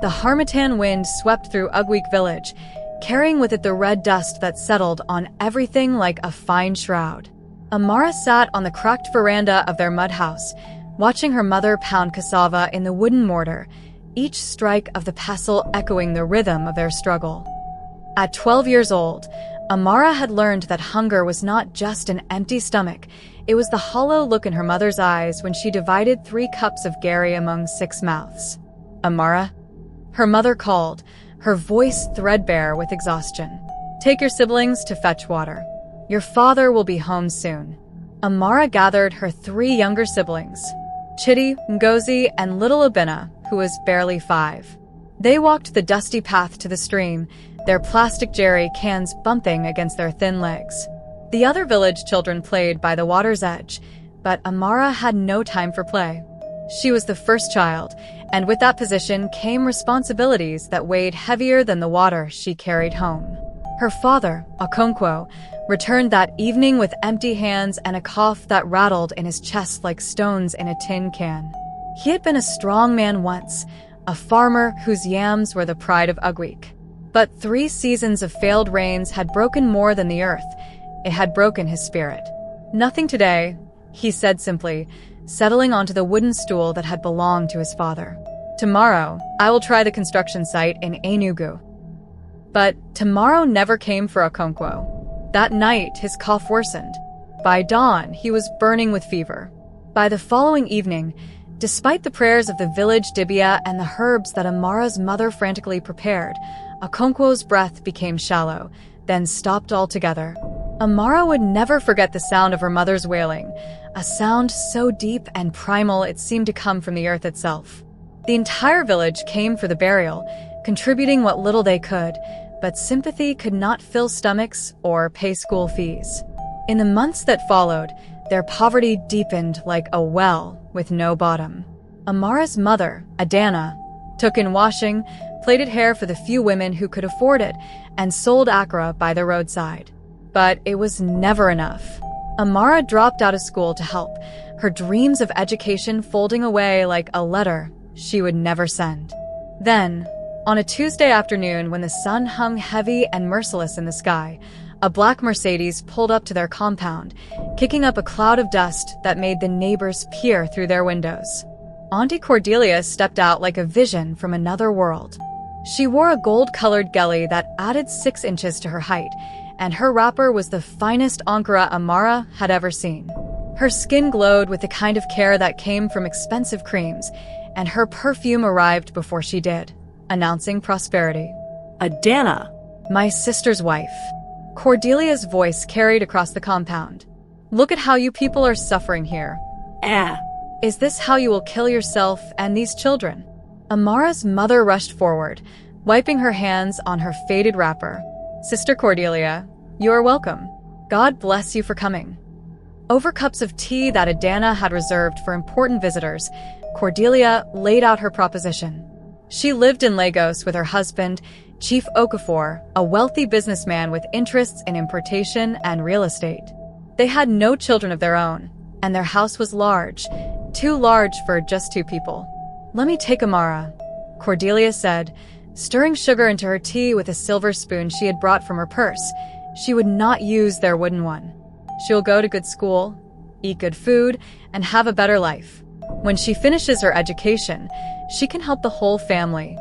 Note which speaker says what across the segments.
Speaker 1: The harmattan wind swept through Ugwueke village, carrying with it the red dust that settled on everything like a fine shroud. Amara sat on the cracked veranda of their mud house, watching her mother pound cassava in the wooden mortar, each strike of the pestle echoing the rhythm of their struggle. At 12 years old, Amara had learned that hunger was not just an empty stomach, it was the hollow look in her mother's eyes when she divided 3 cups of gari among 6 mouths. "Amara?" Her mother called, her voice threadbare with exhaustion. "Take your siblings to fetch water. Your father will be home soon." Amara gathered her 3 younger siblings, Chidi, Ngozi, and little Abina, who was barely 5. They walked the dusty path to the stream, their plastic jerry cans bumping against their thin legs. The other village children played by the water's edge, but Amara had no time for play. She was the first child, and with that position came responsibilities that weighed heavier than the water she carried home. Her father, Okonkwo, returned that evening with empty hands and a cough that rattled in his chest like stones in a tin can. He had been a strong man once, a farmer whose yams were the pride of Ugwueke. But 3 seasons of failed rains had broken more than the earth. It had broken his spirit. "Nothing today," he said simply, settling onto the wooden stool that had belonged to his father. "Tomorrow, I will try the construction site in Enugu." But tomorrow never came for Okonkwo. That night, his cough worsened. By dawn, he was burning with fever. By the following evening, despite the prayers of the village dibia and the herbs that Amara's mother frantically prepared, Okonkwo's breath became shallow, then stopped altogether. Amara would never forget the sound of her mother's wailing, a sound so deep and primal it seemed to come from the earth itself. The entire village came for the burial, contributing what little they could, but sympathy could not fill stomachs or pay school fees. In the months that followed, their poverty deepened like a well with no bottom. Amara's mother, Adana, took in washing, plaited hair for the few women who could afford it, and sold akara by the roadside. But it was never enough. Amara dropped out of school to help, her dreams of education folding away like a letter she would never send. Then, on a Tuesday afternoon when the sun hung heavy and merciless in the sky, a black Mercedes pulled up to their compound, kicking up a cloud of dust that made the neighbors peer through their windows. Auntie Cordelia stepped out like a vision from another world. She wore a gold-colored gelly that added 6 inches to her height, and her wrapper was the finest akara Amara had ever seen. Her skin glowed with the kind of care that came from expensive creams, and her perfume arrived before she did, announcing prosperity.
Speaker 2: "Adana,
Speaker 1: My sister's wife." Cordelia's voice carried across the compound. "Look at how you people are suffering here. Is this how you will kill yourself and these children?" Amara's mother rushed forward, wiping her hands on her faded wrapper. "Sister Cordelia, you are welcome. God bless you for coming." Over cups of tea that Adana had reserved for important visitors, Cordelia laid out her proposition. She lived in Lagos with her husband, Chief Okafor, a wealthy businessman with interests in importation and real estate. They had no children of their own, and their house was large, too large for just 2 people. "Let me take Amara," Cordelia said, stirring sugar into her tea with a silver spoon she had brought from her purse. She would not use their wooden one. She'll go to good school, eat good food, and have a better life. When she finishes her education, she can help the whole family.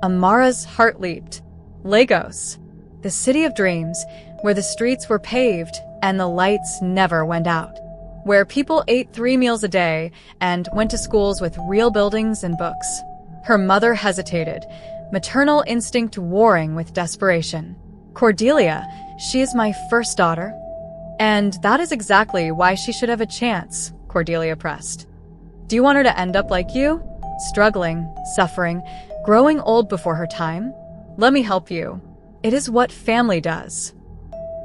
Speaker 1: Amara's heart leaped. Lagos, the city of dreams, where the streets were paved and the lights never went out, where people ate 3 meals a day and went to schools with real buildings and books. Her mother hesitated, maternal instinct warring with desperation. "Cordelia, she is my first daughter, and that is exactly why she should have a chance," Cordelia pressed. "Do you want her to end up like you? Struggling, suffering, growing old before her time? Let me help you. It is what family does."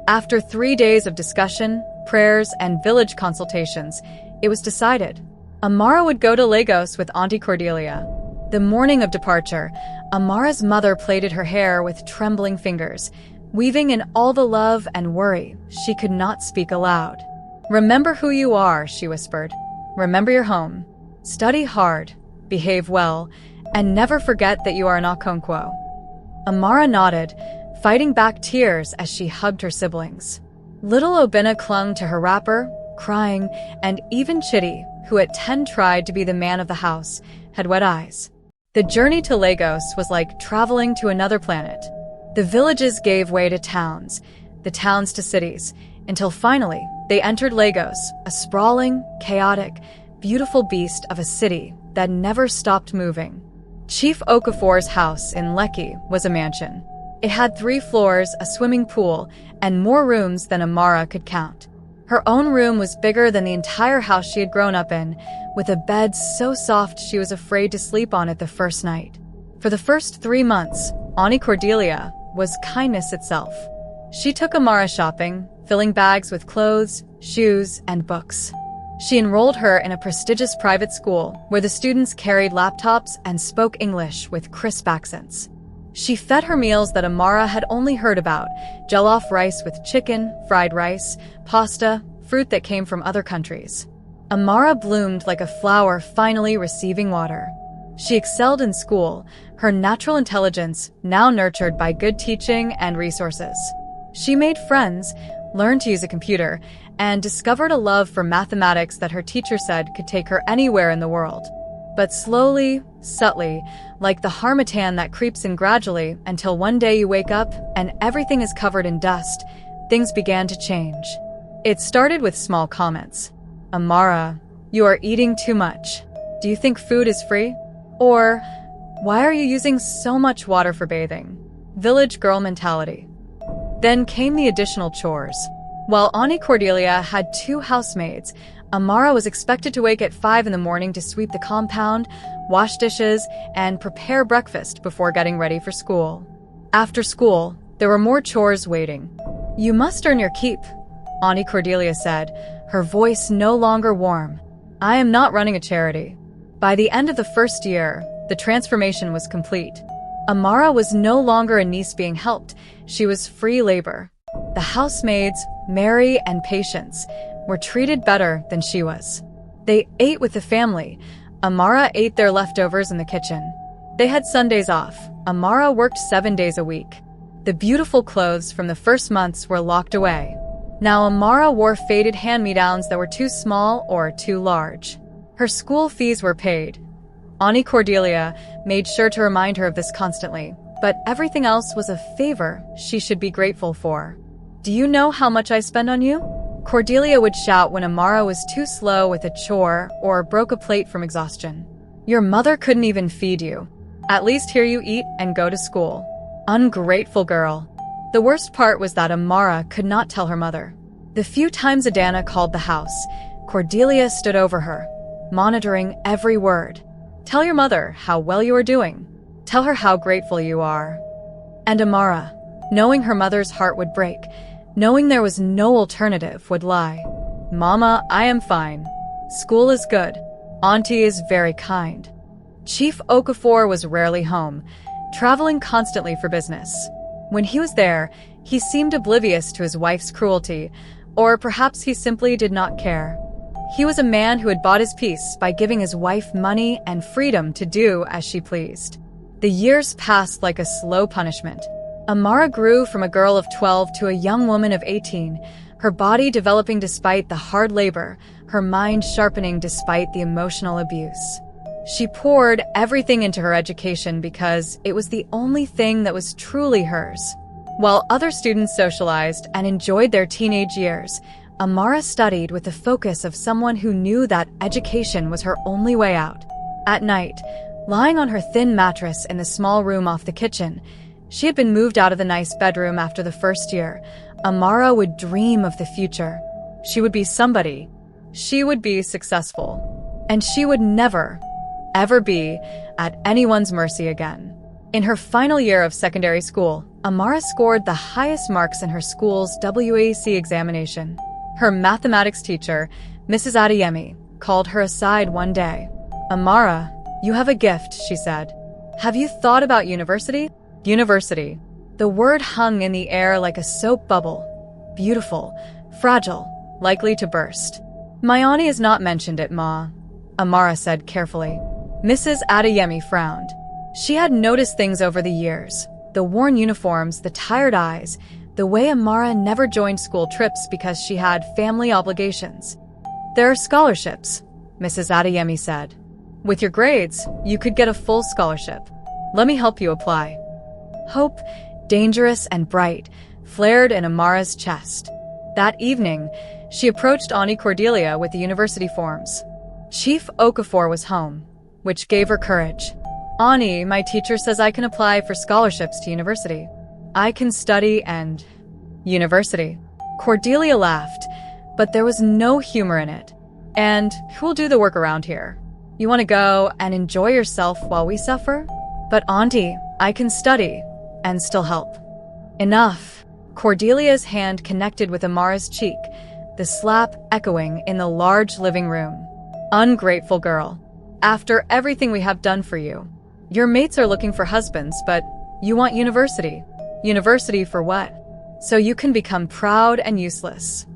Speaker 1: After 3 days of discussion, prayers, and village consultations, it was decided. Amara would go to Lagos with Auntie Cordelia. The morning of departure, Amara's mother plaited her hair with trembling fingers, weaving in all the love and worry she could not speak aloud. "Remember who you are," she whispered. "Remember your home. Study hard, behave well, And never forget that you are an Okonkwo." Amara nodded, fighting back tears as she hugged her siblings. Little Obinna clung to her wrapper, crying, and even Chitty, who at 10 tried to be the man of the house, had wet eyes. The journey to Lagos was like traveling to another planet. The villages gave way to towns, the towns to cities, until finally they entered Lagos, a sprawling, chaotic, beautiful beast of a city that never stopped moving. Chief Okafor's house in Lekki was a mansion. It had 3 floors, a swimming pool, and more rooms than Amara could count. Her own room was bigger than the entire house she had grown up in, with a bed so soft she was afraid to sleep on it the first night. For the first 3 months, Auntie Cordelia was kindness itself. She took Amara shopping, filling bags with clothes, shoes, and books. She enrolled her in a prestigious private school where the students carried laptops and spoke English with crisp accents. She fed her meals that Amara had only heard about: jollof rice with chicken, fried rice, pasta, fruit that came from other countries. Amara bloomed like a flower finally receiving water. She excelled in school, her natural intelligence now nurtured by good teaching and resources. She made friends, learned to use a computer, and discovered a love for mathematics that her teacher said could take her anywhere in the world. But slowly, subtly, like the harmattan that creeps in gradually until one day you wake up and everything is covered in dust, things began to change. It started with small comments. "Amara, you are eating too much. Do you think food is free?" Or, "Why are you using so much water for bathing?" Village girl mentality. Then came the additional chores. While Auntie Cordelia had 2 housemaids, Amara was expected to wake at 5 in the morning to sweep the compound, wash dishes, and prepare breakfast before getting ready for school. After school, there were more chores waiting. "You must earn your keep," Auntie Cordelia said, her voice no longer warm. "I am not running a charity." By the end of the first year, the transformation was complete. Amara was no longer a niece being helped, she was free labor. The housemaids, Mary and Patience, were treated better than she was. They ate with the family. Amara ate their leftovers in the kitchen. They had Sundays off. Amara worked 7 days a week. The beautiful clothes from the first months were locked away. Now Amara wore faded hand-me-downs that were too small or too large. Her school fees were paid. Auntie Cordelia made sure to remind her of this constantly, but everything else was a favor she should be grateful for. "Do you know how much I spend on you?" Cordelia would shout when Amara was too slow with a chore or broke a plate from exhaustion. "Your mother couldn't even feed you. At least here you eat and go to school. Ungrateful girl." The worst part was that Amara could not tell her mother. The few times Adana called the house, Cordelia stood over her, monitoring every word. "Tell your mother how well you are doing. Tell her how grateful you are." And Amara, knowing her mother's heart would break, knowing there was no alternative, would lie. "Mama, I am fine. School is good. Auntie is very kind." Chief Okafor was rarely home, traveling constantly for business. When he was there, he seemed oblivious to his wife's cruelty, or perhaps he simply did not care. He was a man who had bought his peace by giving his wife money and freedom to do as she pleased. The years passed like a slow punishment. Amara grew from a girl of 12 to a young woman of 18, her body developing despite the hard labor, her mind sharpening despite the emotional abuse. She poured everything into her education because it was the only thing that was truly hers. While other students socialized and enjoyed their teenage years, Amara studied with the focus of someone who knew that education was her only way out. At night, lying on her thin mattress in the small room off the kitchen, she had been moved out of the nice bedroom after the first year. Amara would dream of the future. She would be somebody. She would be successful. And she would never, ever be at anyone's mercy again. In her final year of secondary school, Amara scored the highest marks in her school's WAC examination. Her mathematics teacher, Mrs. Adeyemi, called her aside one day. "Amara, you have a gift," she said. "Have you thought about university?" University. The word hung in the air like a soap bubble. Beautiful, fragile, likely to burst. "My auntie has not mentioned it, Ma," Amara said carefully. Mrs. Adeyemi frowned. She had noticed things over the years. The worn uniforms, the tired eyes, the way Amara never joined school trips because she had family obligations. There are scholarships, Mrs. Adeyemi said. With your grades, you could get a full scholarship. Let me help you apply. Hope, dangerous and bright, flared in Amara's chest. That evening, she approached Auntie Cordelia with the university forms. Chief Okafor was home, which gave her courage. Auntie, my teacher says I can apply for scholarships to university. I can study and... University. Cordelia laughed, but there was no humor in it. And who'll do the work around here? You want to go and enjoy yourself while we suffer? But Auntie, I can study and still help. Enough. Cordelia's hand connected with Amara's cheek, the slap echoing in the large living room. Ungrateful girl. After everything we have done for you. Your mates are looking for husbands, but you want university. University for what? So you can become proud and useless.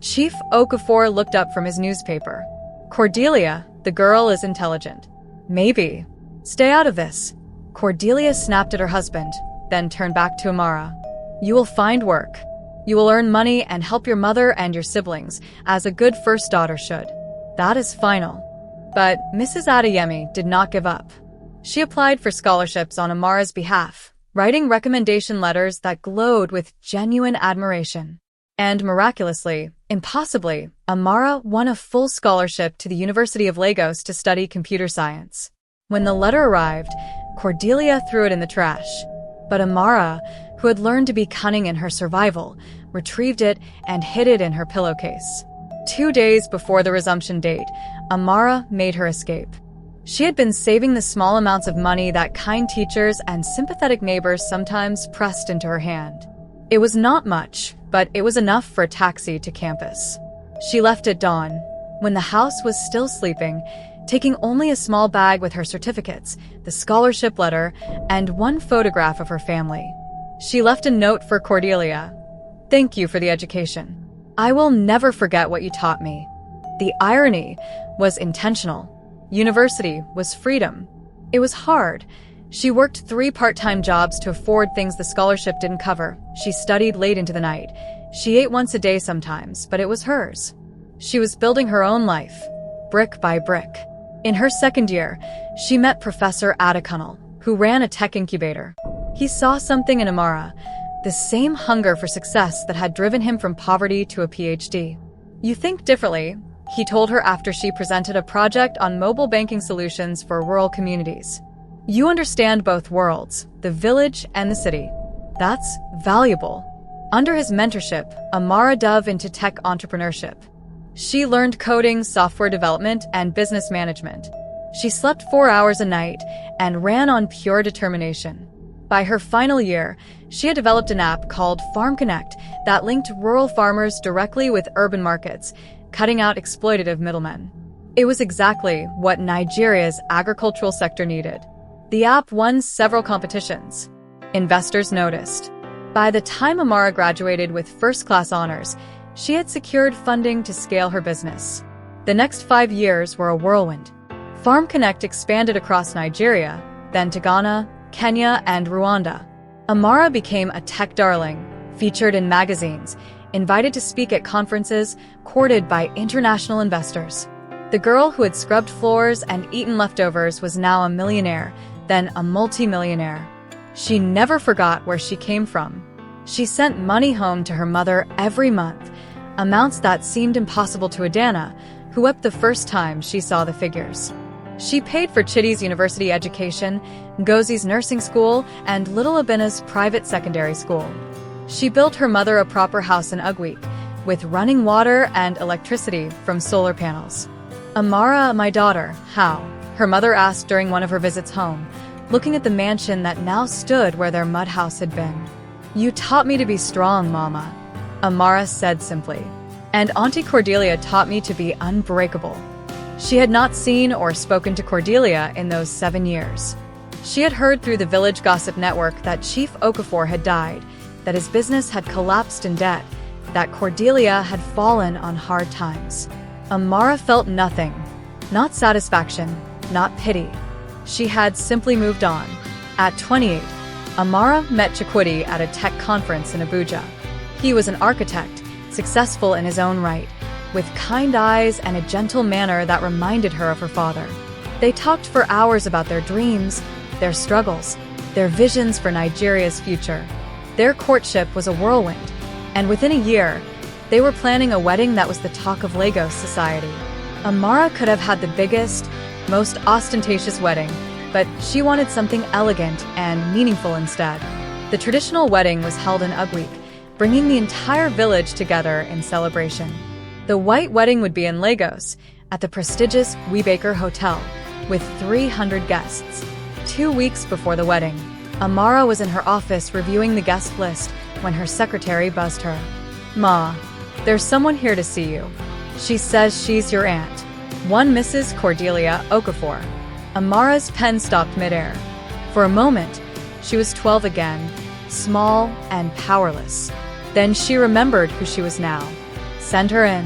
Speaker 1: Chief Okafor looked up from his newspaper. Cordelia, the girl is intelligent. Maybe. Stay out of this. Cordelia snapped at her husband, then turned back to Amara. You will find work. You will earn money and help your mother and your siblings, as a good first daughter should. That is final. But Mrs. Adeyemi did not give up. She applied for scholarships on Amara's behalf, writing recommendation letters that glowed with genuine admiration. And miraculously, impossibly, Amara won a full scholarship to the University of Lagos to study computer science. When the letter arrived, Cordelia threw it in the trash. But Amara, who had learned to be cunning in her survival, retrieved it and hid it in her pillowcase. 2 days before the resumption date, Amara made her escape. She had been saving the small amounts of money that kind teachers and sympathetic neighbors sometimes pressed into her hand. It was not much, but it was enough for a taxi to campus. She left at dawn, when the house was still sleeping, taking only a small bag with her certificates, the scholarship letter, and one photograph of her family. She left a note for Cordelia. Thank you for the education. I will never forget what you taught me. The irony was intentional. University was freedom. It was hard. She worked 3 part-time jobs to afford things the scholarship didn't cover. She studied late into the night. She ate once a day sometimes, but it was hers. She was building her own life, brick by brick. In her second year, she met Professor Adekunle, who ran a tech incubator. He saw something in Amara, the same hunger for success that had driven him from poverty to a PhD. You think differently, he told her after she presented a project on mobile banking solutions for rural communities. You understand both worlds, the village and the city. That's valuable. Under his mentorship, Amara dove into tech entrepreneurship. She learned coding, software development, and business management. She slept 4 hours a night and ran on pure determination. By her final year, she had developed an app called Farm Connect that linked rural farmers directly with urban markets, cutting out exploitative middlemen. It was exactly what Nigeria's agricultural sector needed. The app won several competitions. Investors noticed. By the time Amara graduated with first-class honors, she had secured funding to scale her business. The next 5 years were a whirlwind. Farm Connect expanded across Nigeria, then to Ghana, Kenya, and Rwanda. Amara became a tech darling, featured in magazines, invited to speak at conferences, courted by international investors. The girl who had scrubbed floors and eaten leftovers was now a millionaire, then a multi-millionaire. She never forgot where she came from. She sent money home to her mother every month, amounts that seemed impossible to Adana, who wept the first time she saw the figures. She paid for Chidi's university education, Ngozi's nursing school, and little Abina's private secondary school. She built her mother a proper house in Ugwueke, with running water and electricity from solar panels. Amara, my daughter, how? Her mother asked during one of her visits home, looking at the mansion that now stood where their mud house had been. You taught me to be strong, Mama, Amara said simply. And Auntie Cordelia taught me to be unbreakable. She had not seen or spoken to Cordelia in those 7 years. She had heard through the village gossip network that Chief Okafor had died, that his business had collapsed in debt, that Cordelia had fallen on hard times. Amara felt nothing. Not satisfaction, not pity. She had simply moved on. At 28, Amara met Chikwudi at a tech conference in Abuja. He was an architect, successful in his own right, with kind eyes and a gentle manner that reminded her of her father. They talked for hours about their dreams, their struggles, their visions for Nigeria's future. Their courtship was a whirlwind, and within a year, they were planning a wedding that was the talk of Lagos society. Amara could have had the biggest, most ostentatious wedding, but she wanted something elegant and meaningful instead. The traditional wedding was held in Ugwueke, bringing the entire village together in celebration. The white wedding would be in Lagos, at the prestigious Ugwueke Hotel, with 300 guests. 2 weeks before the wedding, Amara was in her office reviewing the guest list when her secretary buzzed her. "Ma, there's someone here to see you. She says she's your aunt, one Mrs. Cordelia Okafor." Amara's pen stopped midair. For a moment, she was 12 again, small and powerless. Then she remembered who she was now. Send her in.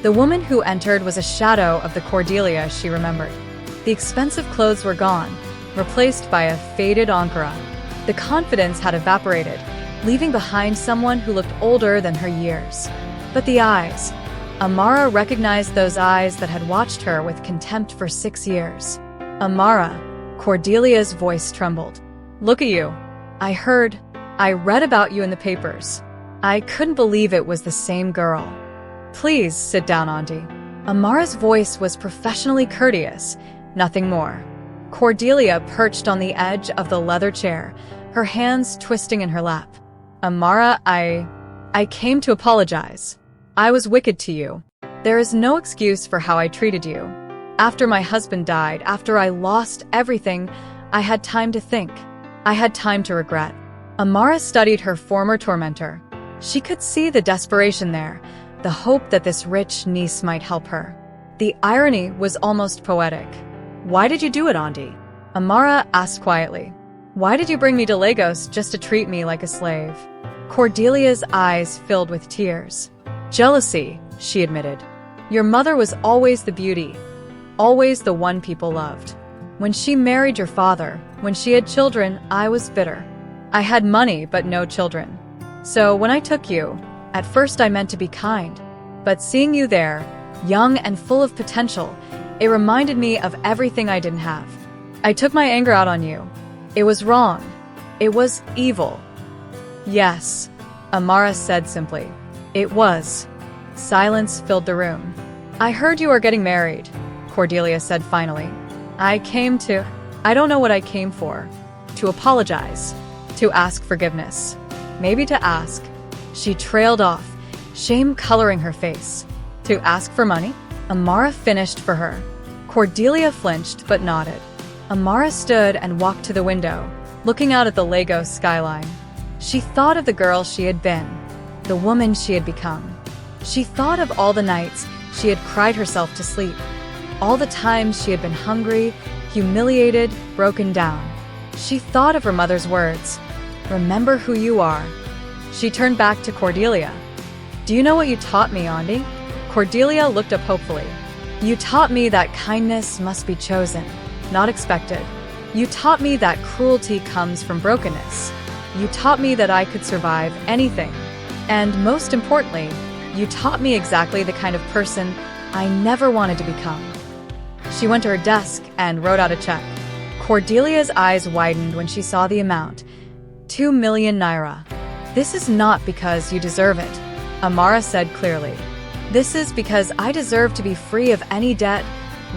Speaker 1: The woman who entered was a shadow of the Cordelia she remembered. The expensive clothes were gone, replaced by a faded akara. The confidence had evaporated, leaving behind someone who looked older than her years. But the eyes. Amara recognized those eyes that had watched her with contempt for 6 years. "Amara," Cordelia's voice trembled. "Look at you. I read about you in the papers. I couldn't believe it was the same girl." "Please sit down, Auntie." Amara's voice was professionally courteous, nothing more. Cordelia perched on the edge of the leather chair, her hands twisting in her lap. "Amara, I came to apologize. I was wicked to you. There is no excuse for how I treated you. After my husband died, after I lost everything, I had time to think. I had time to regret." Amara studied her former tormentor. She could see the desperation there, the hope that this rich niece might help her. The irony was almost poetic. "Why did you do it, Auntie?" Amara asked quietly. "Why did you bring me to Lagos just to treat me like a slave?" Cordelia's eyes filled with tears. "Jealousy," she admitted. "Your mother was always the beauty, always the one people loved. When she married your father, when she had children, I was bitter. I had money but no children. So when I took you, at first I meant to be kind, but seeing you there, young and full of potential, it reminded me of everything I didn't have. I took my anger out on you. It was wrong. It was evil." "Yes," Amara said simply. "It was." Silence filled the room. "I heard you are getting married," Cordelia said finally. I don't know what I came for. To apologize. To ask forgiveness. Maybe to ask." She trailed off, shame coloring her face. "To ask for money?" Amara finished for her. Cordelia flinched but nodded. Amara stood and walked to the window, looking out at the Lagos skyline. She thought of the girl she had been, the woman she had become. She thought of all the nights she had cried herself to sleep, all the times she had been hungry, humiliated, broken down. She thought of her mother's words, "Remember who you are." She turned back to Cordelia. "Do you know what you taught me, Auntie?" Cordelia looked up hopefully. "You taught me that kindness must be chosen, not expected. You taught me that cruelty comes from brokenness. You taught me that I could survive anything. And most importantly, you taught me exactly the kind of person I never wanted to become." She went to her desk and wrote out a check. Cordelia's eyes widened when she saw the amount. 2 million naira. "This is not because you deserve it," Amara said clearly. "This is because I deserve to be free of any debt,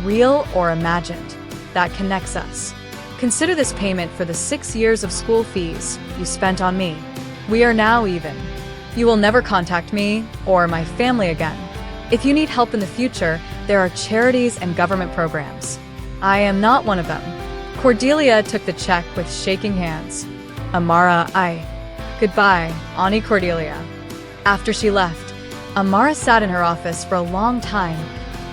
Speaker 1: real or imagined, that connects us. Consider this payment for the 6 years of school fees you spent on me. We are now even. You will never contact me or my family again. If you need help in the future, there are charities and government programs. I am not one of them." Cordelia took the check with shaking hands. "Amara, Goodbye, Auntie Cordelia." After she left, Amara sat in her office for a long time,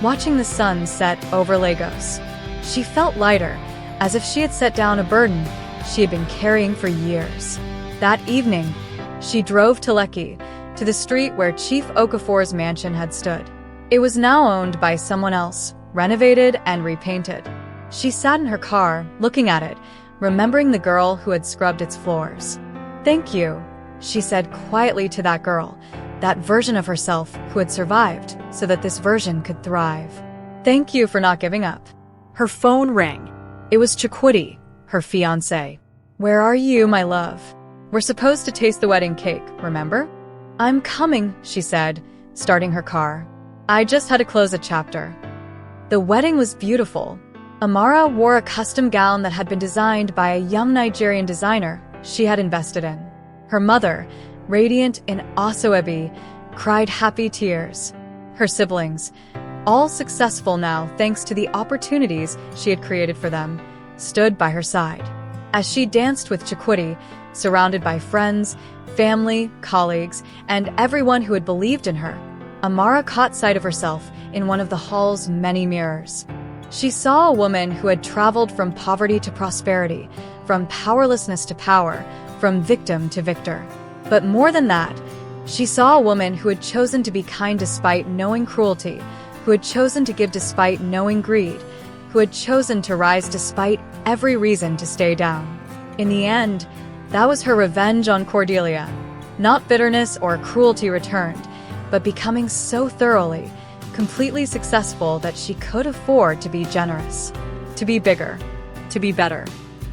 Speaker 1: watching the sun set over Lagos. She felt lighter, as if she had set down a burden she had been carrying for years. That evening, she drove to Lekki, to the street where Chief Okafor's mansion had stood. It was now owned by someone else, renovated and repainted. She sat in her car, looking at it, remembering the girl who had scrubbed its floors. "Thank you," she said quietly to that girl, that version of herself who had survived so that this version could thrive. "Thank you for not giving up." Her phone rang. It was Ugwueke, her fiancé. "Where are you, my love? We're supposed to taste the wedding cake, remember?" "I'm coming," she said, starting her car. "I just had to close a chapter." The wedding was beautiful. Amara wore a custom gown that had been designed by a young Nigerian designer she had invested in. Her mother, radiant in asoebi, cried happy tears. Her siblings, all successful now thanks to the opportunities she had created for them, stood by her side. As she danced with Ugwueke, surrounded by friends, family, colleagues, and everyone who had believed in her, Amara caught sight of herself in one of the hall's many mirrors. She saw a woman who had traveled from poverty to prosperity, from powerlessness to power, from victim to victor. But more than that, she saw a woman who had chosen to be kind despite knowing cruelty, who had chosen to give despite knowing greed, who had chosen to rise despite every reason to stay down. In the end, that was her revenge on Cordelia. Not bitterness or cruelty returned, but becoming so thoroughly, completely successful that she could afford to be generous, to be bigger, to be better.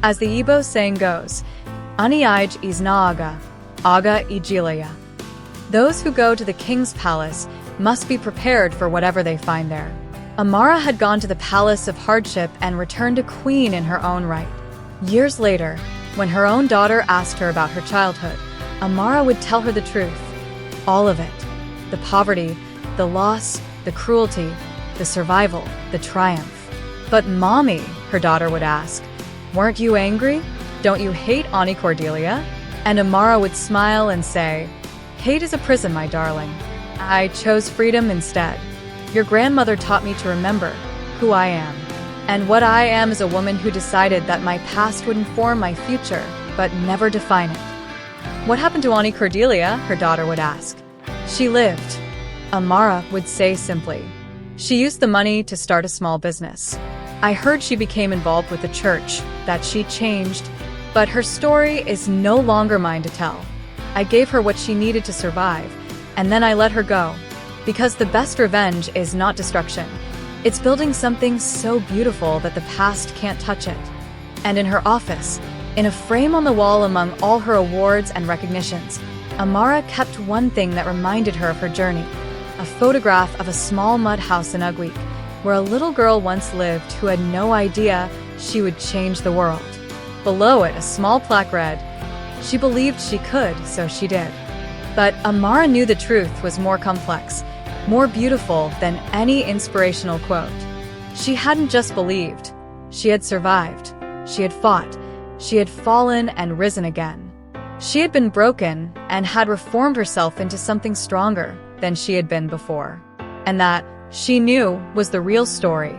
Speaker 1: As the Igbo saying goes, "Ani ij is na aga ijilaya." Those who go to the king's palace must be prepared for whatever they find there. Amara had gone to the palace of hardship and returned a queen in her own right. Years later, when her own daughter asked her about her childhood, Amara would tell her the truth. All of it. The poverty, the loss, the cruelty, the survival, the triumph. "But mommy," her daughter would ask, "weren't you angry? Don't you hate Auntie Cordelia?" And Amara would smile and say, "Hate is a prison, my darling. I chose freedom instead. Your grandmother taught me to remember who I am. And what I am is a woman who decided that my past would inform my future, but never define it." "What happened to Auntie Cordelia?" her daughter would ask. "She lived," Amara would say simply. "She used the money to start a small business. I heard she became involved with the church, that she changed, but her story is no longer mine to tell. I gave her what she needed to survive, and then I let her go. Because the best revenge is not destruction. It's building something so beautiful that the past can't touch it." And in her office, in a frame on the wall among all her awards and recognitions, Amara kept one thing that reminded her of her journey. A photograph of a small mud house in Ugwueke, where a little girl once lived who had no idea she would change the world. Below it, a small plaque read, "She believed she could, so she did." But Amara knew the truth was more complex, more beautiful than any inspirational quote. She hadn't just believed. She had survived. She had fought. She had fallen and risen again. She had been broken and had reformed herself into something stronger than she had been before. And that, she knew, was the real story.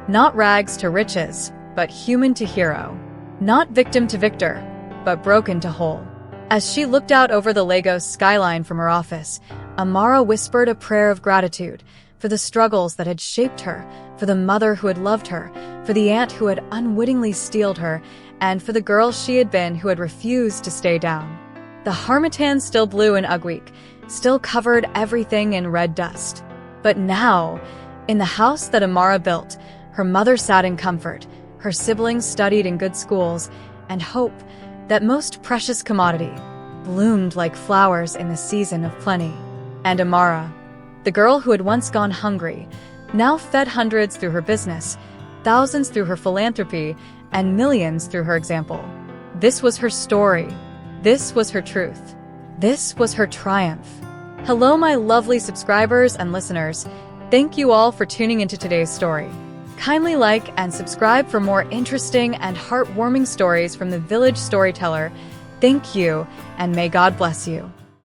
Speaker 1: Not rags to riches, but human to hero. Not victim to victor, but broken to whole. As she looked out over the Lagos skyline from her office, Amara whispered a prayer of gratitude for the struggles that had shaped her, for the mother who had loved her, for the aunt who had unwittingly steeled her, and for the girl she had been who had refused to stay down. The harmattan still blew in Ugwueke, still covered everything in red dust. But now, in the house that Amara built, her mother sat in comfort, her siblings studied in good schools, and hope, that most precious commodity, bloomed like flowers in the season of plenty. And Amara, the girl who had once gone hungry, now fed hundreds through her business, thousands through her philanthropy, and millions through her example. This was her story. This was her truth. This was her triumph. Hello, my lovely subscribers and listeners. Thank you all for tuning into today's story. Kindly like and subscribe for more interesting and heartwarming stories from the Village Storyteller. Thank you, and may God bless you.